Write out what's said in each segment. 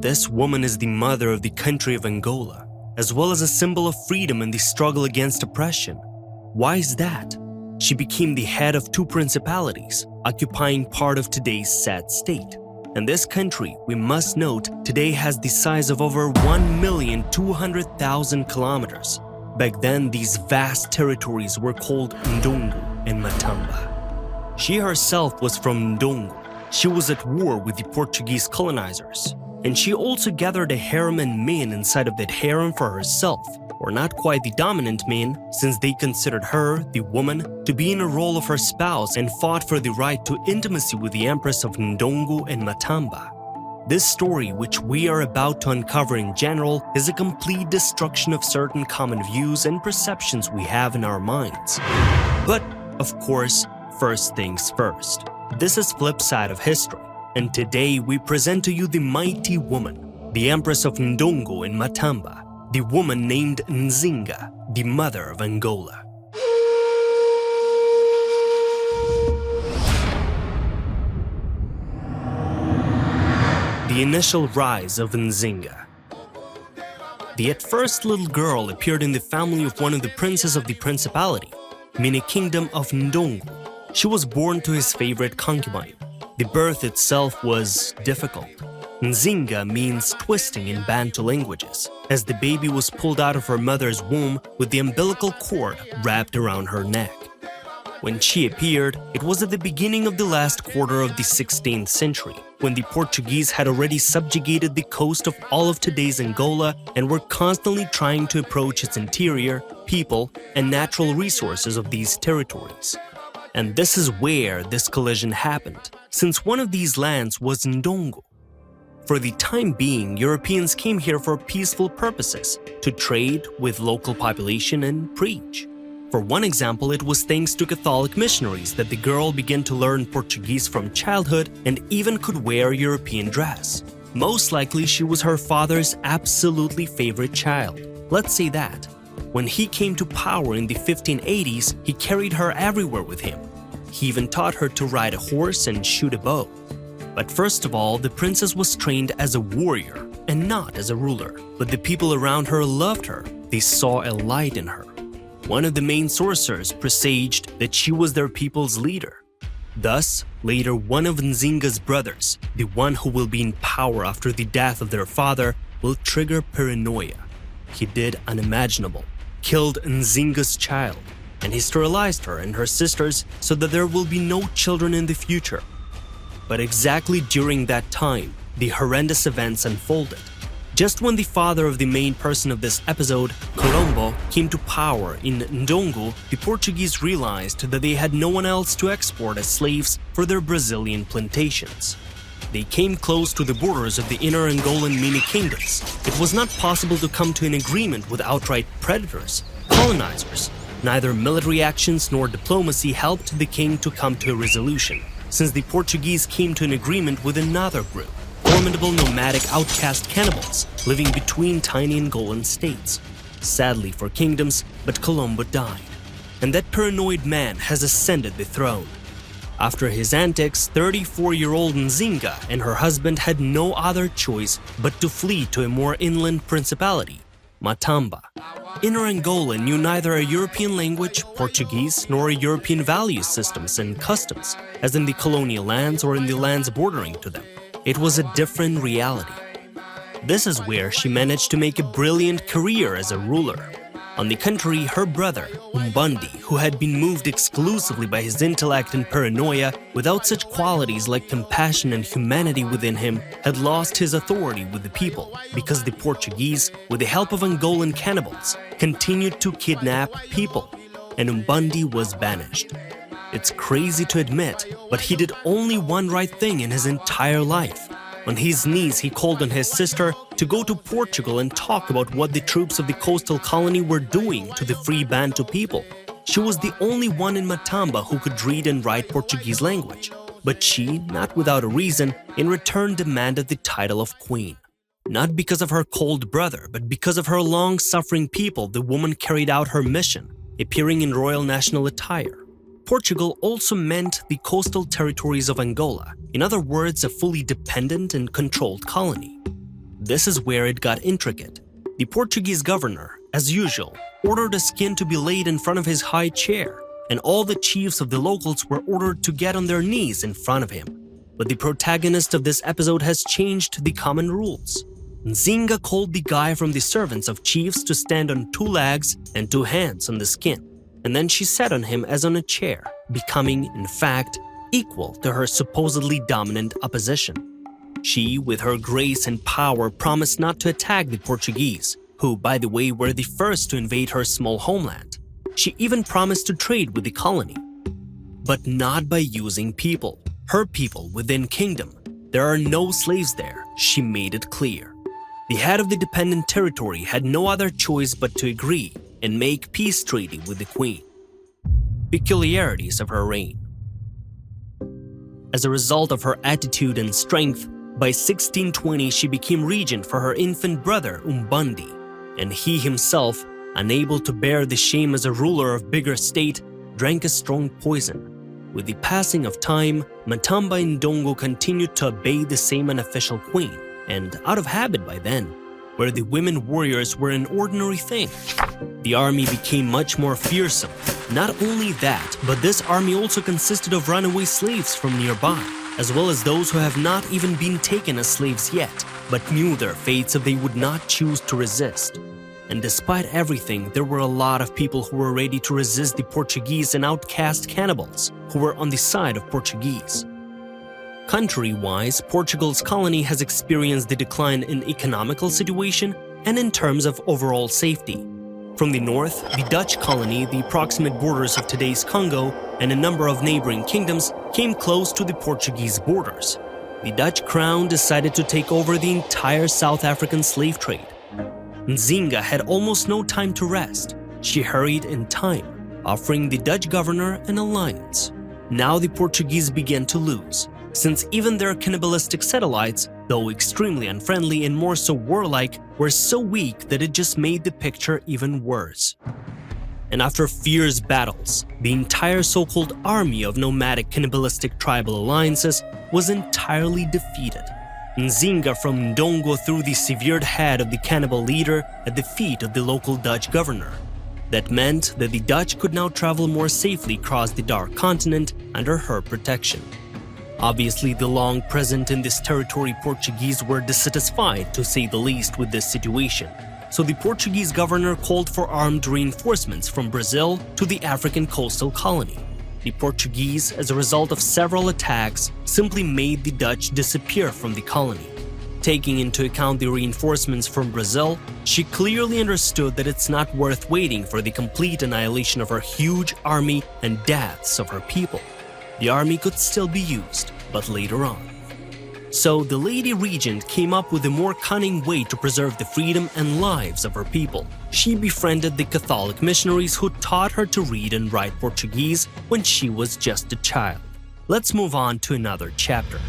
This woman is the mother of the country of Angola, as well as a symbol of freedom in the struggle against oppression. Why is that? She became the head of 2 principalities, occupying part of today's sad state. And this country, we must note, today has the size of over 1,200,000 kilometers. Back then, these vast territories were called Ndongo and Matamba. She herself was from Ndongo. She was at war with the Portuguese colonizers. And she also gathered a harem and men inside of that harem for herself, or not quite the dominant men, since they considered her, the woman, to be in a role of her spouse and fought for the right to intimacy with the Empress of Ndongo and Matamba. This story, which we are about to uncover in general, is a complete destruction of certain common views and perceptions we have in our minds. But, of course, first things first. This is flip side of history. And today we present to you the mighty woman, the Empress of Ndongo and Matamba, the woman named Nzinga, the mother of Angola. The initial rise of Nzinga. The at first little girl appeared in the family of one of the princes of the principality, meaning kingdom of Ndongo. She was born to his favorite concubine. The birth itself was difficult. Nzinga means twisting in Bantu languages, as the baby was pulled out of her mother's womb with the umbilical cord wrapped around her neck. When she appeared, it was at the beginning of the last quarter of the 16th century, when the Portuguese had already subjugated the coast of all of today's Angola and were constantly trying to approach its interior, people, and natural resources of these territories. And this is where this collision happened, since one of these lands was Ndongo. For the time being, Europeans came here for peaceful purposes, to trade with local population and preach. For one example, it was thanks to Catholic missionaries that the girl began to learn Portuguese from childhood and even could wear European dress. Most likely, she was her father's absolutely favorite child. Let's say that. When he came to power in the 1580s, he carried her everywhere with him. He even taught her to ride a horse and shoot a bow. But first of all, the princess was trained as a warrior and not as a ruler. But the people around her loved her. They saw a light in her. One of the main sorcerers presaged that she was their people's leader. Thus, later one of Nzinga's brothers, the one who will be in power after the death of their father, will trigger paranoia. He did unimaginable. Killed Nzinga's child, and he sterilized her and her sisters so that there will be no children in the future. But exactly during that time, the horrendous events unfolded. Just when the father of the main person of this episode, Colombo, came to power in Ndongo, the Portuguese realized that they had no one else to export as slaves for their Brazilian plantations. They came close to the borders of the inner Angolan mini-kingdoms. It was not possible to come to an agreement with outright predators, colonizers. Neither military actions nor diplomacy helped the king to come to a resolution, since the Portuguese came to an agreement with another group, formidable nomadic outcast cannibals living between tiny Angolan states. Sadly for kingdoms, but Colombo died, and that paranoid man has ascended the throne. After his antics, 34-year-old Nzinga and her husband had no other choice but to flee to a more inland principality, Matamba. Inner Angola knew neither a European language, Portuguese, nor a European value systems and customs, as in the colonial lands or in the lands bordering to them. It was a different reality. This is where she managed to make a brilliant career as a ruler. On the contrary, her brother, Umbandi, who had been moved exclusively by his intellect and paranoia, without such qualities like compassion and humanity within him, had lost his authority with the people because the Portuguese, with the help of Angolan cannibals, continued to kidnap people, and Umbandi was banished. It's crazy to admit, but he did only one right thing in his entire life. On his knees, he called on his sister to go to Portugal and talk about what the troops of the coastal colony were doing to the free Bantu people. She was the only one in Matamba who could read and write Portuguese language. But she, not without a reason, in return demanded the title of queen. Not because of her cold brother, but because of her long-suffering people, the woman carried out her mission, appearing in royal national attire. Portugal also meant the coastal territories of Angola, in other words, a fully dependent and controlled colony. This is where it got intricate. The Portuguese governor, as usual, ordered a skin to be laid in front of his high chair, and all the chiefs of the locals were ordered to get on their knees in front of him. But the protagonist of this episode has changed the common rules. Nzinga called the guy from the servants of chiefs to stand on 2 legs and 2 hands on the skin, and then she sat on him as on a chair, becoming, in fact, equal to her supposedly dominant opposition. She, with her grace and power, promised not to attack the Portuguese, who, by the way, were the first to invade her small homeland. She even promised to trade with the colony. But not by using people, her people within kingdom. There are no slaves there, she made it clear. The head of the dependent territory had no other choice but to agree and make peace treaty with the queen. Peculiarities of her reign. As a result of her attitude and strength, by 1620 she became regent for her infant brother Umbandi, and he himself, unable to bear the shame as a ruler of bigger state, drank a strong poison. With the passing of time, Matamba Ndongo continued to obey the same unofficial queen, and out of habit by then, where the women warriors were an ordinary thing. The army became much more fearsome. Not only that, but this army also consisted of runaway slaves from nearby, as well as those who have not even been taken as slaves yet, but knew their fates if they would not choose to resist. And despite everything, there were a lot of people who were ready to resist the Portuguese and outcast cannibals who were on the side of Portuguese. Country-wise, Portugal's colony has experienced the decline in economical situation and in terms of overall safety. From the north, the Dutch colony, the proximate borders of today's Congo, and a number of neighboring kingdoms came close to the Portuguese borders. The Dutch crown decided to take over the entire South African slave trade. Nzinga had almost no time to rest. She hurried in time, offering the Dutch governor an alliance. Now the Portuguese began to lose, since even their cannibalistic satellites, though extremely unfriendly and more so warlike, were so weak that it just made the picture even worse. And after fierce battles, the entire so-called army of nomadic cannibalistic tribal alliances was entirely defeated. Nzinga from Ndongo threw the severed head of the cannibal leader at the feet of the local Dutch governor. That meant that the Dutch could now travel more safely across the Dark Continent under her protection. Obviously, the long present in this territory Portuguese were dissatisfied, to say the least, with this situation. So the Portuguese governor called for armed reinforcements from Brazil to the African coastal colony. The Portuguese, as a result of several attacks, simply made the Dutch disappear from the colony. Taking into account the reinforcements from Brazil, she clearly understood that it's not worth waiting for the complete annihilation of her huge army and deaths of her people. The army could still be used, but later on. So the Lady Regent came up with a more cunning way to preserve the freedom and lives of her people. She befriended the Catholic missionaries who taught her to read and write Portuguese when she was just a child. Let's move on to another chapter.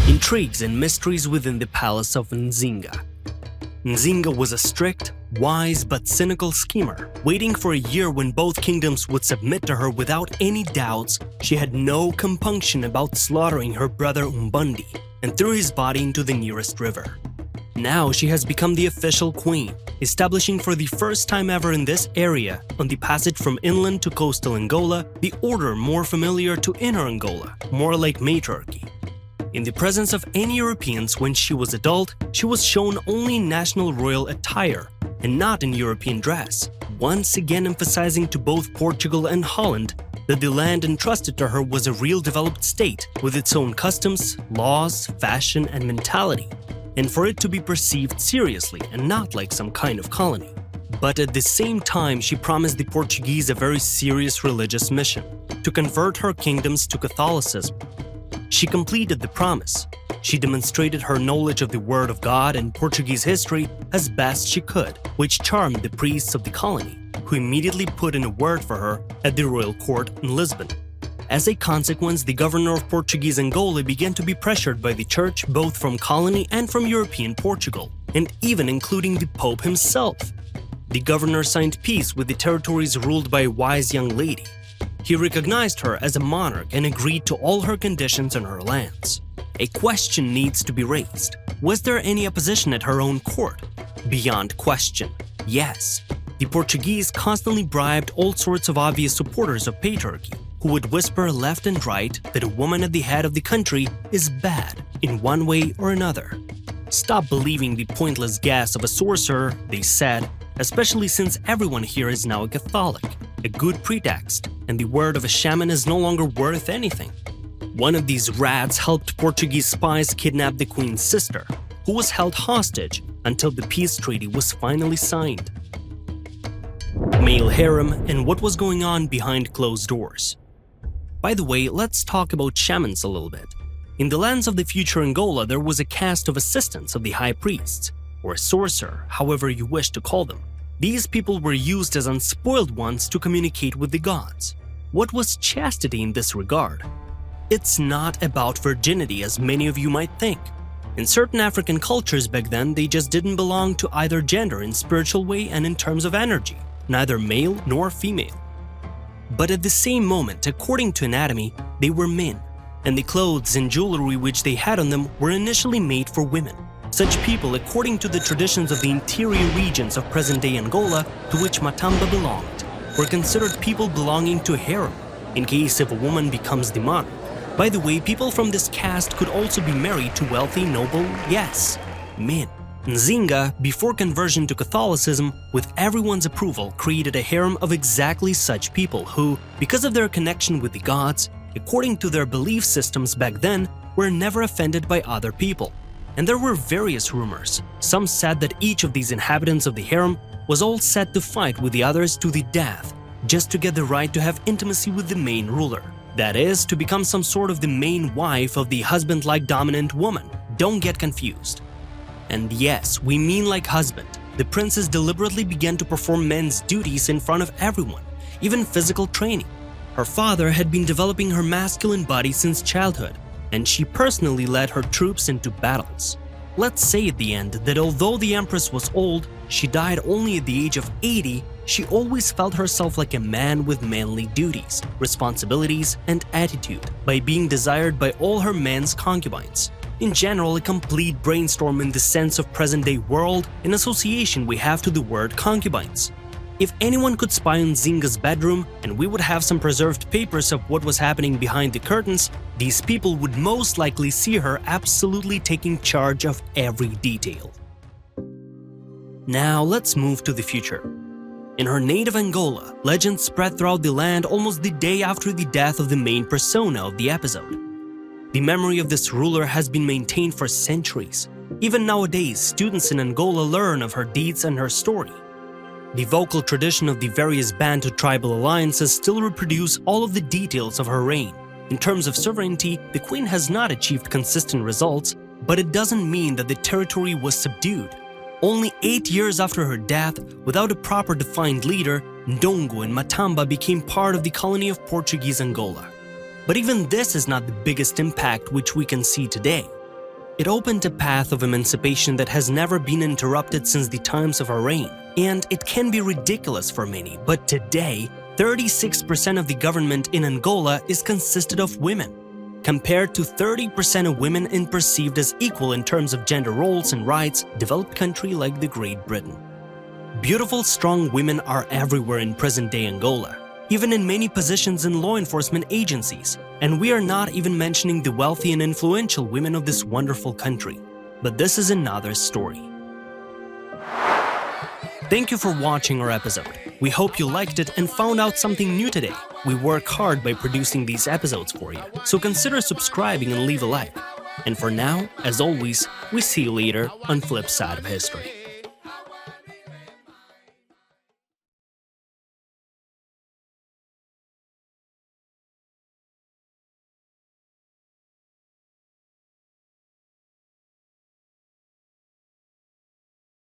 Intrigues and mysteries within the palace of Nzinga. Nzinga was a strict, wise but cynical schemer. Waiting for a year when both kingdoms would submit to her without any doubts, she had no compunction about slaughtering her brother Umbandi and threw his body into the nearest river. Now she has become the official queen, establishing for the first time ever in this area, on the passage from inland to coastal Angola, the order more familiar to inner Angola, more like matriarchy. In the presence of any Europeans when she was adult, she was shown only in national royal attire and not in European dress, once again emphasizing to both Portugal and Holland that the land entrusted to her was a real developed state with its own customs, laws, fashion, and mentality, and for it to be perceived seriously and not like some kind of colony. But at the same time, she promised the Portuguese a very serious religious mission, to convert her kingdoms to Catholicism. She completed the promise. She demonstrated her knowledge of the Word of God and Portuguese history as best she could, which charmed the priests of the colony, who immediately put in a word for her at the royal court in Lisbon. As a consequence, the governor of Portuguese Angola began to be pressured by the church both from colony and from European Portugal, and even including the Pope himself. The governor signed peace with the territories ruled by a wise young lady. He recognized her as a monarch and agreed to all her conditions on her lands. A question needs to be raised. Was there any opposition at her own court? Beyond question, yes. The Portuguese constantly bribed all sorts of obvious supporters of patriarchy, who would whisper left and right that a woman at the head of the country is bad in one way or another. Stop believing the pointless gas of a sorcerer, they said, especially since everyone here is now a Catholic, a good pretext, and the word of a shaman is no longer worth anything. One of these rats helped Portuguese spies kidnap the queen's sister, who was held hostage until the peace treaty was finally signed. Male harem and what was going on behind closed doors. By the way, let's talk about shamans a little bit. In the lands of the future Angola, there was a caste of assistants of the high priests, or a sorcerer, however you wish to call them. These people were used as unspoiled ones to communicate with the gods. What was chastity in this regard? It's not about virginity as many of you might think. In certain African cultures back then, they just didn't belong to either gender in spiritual way and in terms of energy, neither male nor female. But at the same moment, according to anatomy, they were men, and the clothes and jewelry which they had on them were initially made for women. Such people, according to the traditions of the interior regions of present-day Angola, to which Matamba belonged, were considered people belonging to a harem, in case if a woman becomes the monarch. By the way, people from this caste could also be married to wealthy, noble, yes, men. Nzinga, before conversion to Catholicism, with everyone's approval, created a harem of exactly such people who, because of their connection with the gods, according to their belief systems back then, were never offended by other people. And there were various rumors. Some said that each of these inhabitants of the harem was all set to fight with the others to the death, just to get the right to have intimacy with the main ruler. That is, to become some sort of the main wife of the husband-like dominant woman. Don't get confused. And yes, we mean like husband. The princess deliberately began to perform men's duties in front of everyone, even physical training. Her father had been developing her masculine body since childhood, and she personally led her troops into battles. Let's say at the end that although the empress was old, she died only at the age of 80, she always felt herself like a man with manly duties, responsibilities, and attitude, by being desired by all her men's concubines. In general, a complete brainstorm in the sense of present-day world in association we have to the word concubines. If anyone could spy on Nzinga's bedroom and we would have some preserved papers of what was happening behind the curtains, these people would most likely see her absolutely taking charge of every detail. Now let's move to the future. In her native Angola, legends spread throughout the land almost the day after the death of the main persona of the episode. The memory of this ruler has been maintained for centuries. Even nowadays, students in Angola learn of her deeds and her story. The vocal tradition of the various Bantu tribal alliances still reproduce all of the details of her reign. In terms of sovereignty, the queen has not achieved consistent results, but it doesn't mean that the territory was subdued. Only 8 years after her death, without a proper defined leader, Ndongo and Matamba became part of the colony of Portuguese Angola. But even this is not the biggest impact which we can see today. It opened a path of emancipation that has never been interrupted since the times of her reign. And it can be ridiculous for many, but today, 36% of the government in Angola is consisted of women, compared to 30% of women and perceived as equal in terms of gender roles and rights, developed country like the Great Britain. Beautiful, strong women are everywhere in present-day Angola, even in many positions in law enforcement agencies, and we are not even mentioning the wealthy and influential women of this wonderful country. But this is another story. Thank you for watching our episode. We hope you liked it and found out something new today. We work hard by producing these episodes for you, so consider subscribing and leave a like. And for now, as always, we see you later on Flip Side of History.